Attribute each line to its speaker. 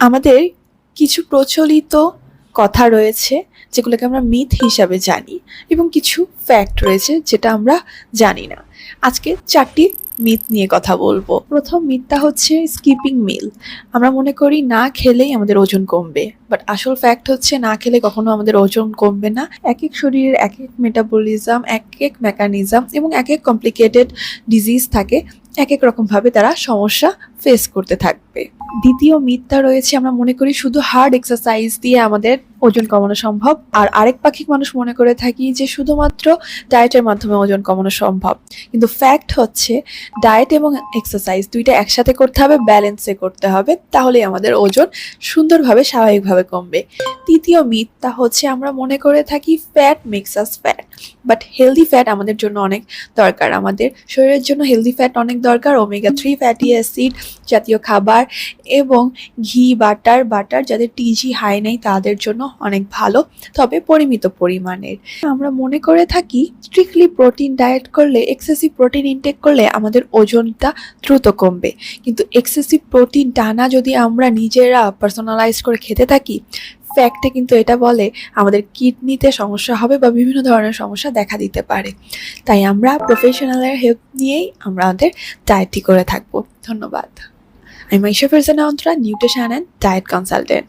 Speaker 1: আমাদের কিছু প্রচলিত কথা রয়েছে যেগুলোকে আমরা মিথ হিসাবে জানি, এবং কিছু ফ্যাক্ট রয়েছে যেটা আমরা জানি না। আজকে 4টি মিথ নিয়ে কথা বলবো। প্রথম মিথটা হচ্ছে স্কিপিং মিল। আমরা মনে করি না খেলেই আমাদের ওজন কমবে, বাট আসল ফ্যাক্ট হচ্ছে না খেলে কখনো আমাদের ওজন কমবে না। এক এক শরীরের এক এক মেটাবলিজম, এক এক মেকানিজম এবং এক এক কমপ্লিকেটেড ডিজিজ থাকে, এক এক রকমভাবে তারা সমস্যা ফেস করতে থাকবে। দ্বিতীয় মিথটা রয়েছে, আমরা মনে করি শুধু হার্ড এক্সারসাইজ দিয়ে আমাদের ওজন কমানো সম্ভব, আর আরেক পাক্ষিক মানুষ মনে করে থাকি যে শুধুমাত্র ডায়েটের মাধ্যমে ওজন কমানো সম্ভব। কিন্তু ফ্যাক্ট হচ্ছে ডায়েট এবং এক্সারসাইজ দুইটা একসাথে করতে হবে, ব্যালেন্সে করতে হবে, তাহলেই আমাদের ওজন সুন্দরভাবে স্বাভাবিকভাবে কমবে। তৃতীয় মিথটা হচ্ছে আমরা মনে করে থাকি fat makes us fat, but healthy fat আমাদের জন্য অনেক দরকার। আমাদের শরীরের জন্য হেলদি ফ্যাট অনেক দরকার। ওমেগা 3 ফ্যাটি অ্যাসিড জাতীয় খাবার এবং ঘি, বাটার যাদের টিজি হাই নেই তাদের জন্য অনেক ভালো, তবে পরিমিত পরিমাণের। আমরা মনে করে থাকি স্ট্রিক্টলি প্রোটিন ডায়েট করলে, এক্সেসিভ প্রোটিন ইনটেক করলে আমাদের ওজনটা দ্রুত কমবে। কিন্তু এক্সেসিভ প্রোটিন টানা যদি আমরা নিজেরা পার্সোনালাইজ করে খেতে থাকি, ফ্যাক্টে কিন্তু এটা বলে আমাদের কিডনিতে সমস্যা হবে বা বিভিন্ন ধরনের সমস্যা দেখা দিতে পারে। তাই আমরা প্রফেশনালের হেল্প নিয়েই আমাদের ডায়েটটি করে থাকবো। ধন্যবাদ। I'm Aisha Farzana Antra, nutrition and diet consultant.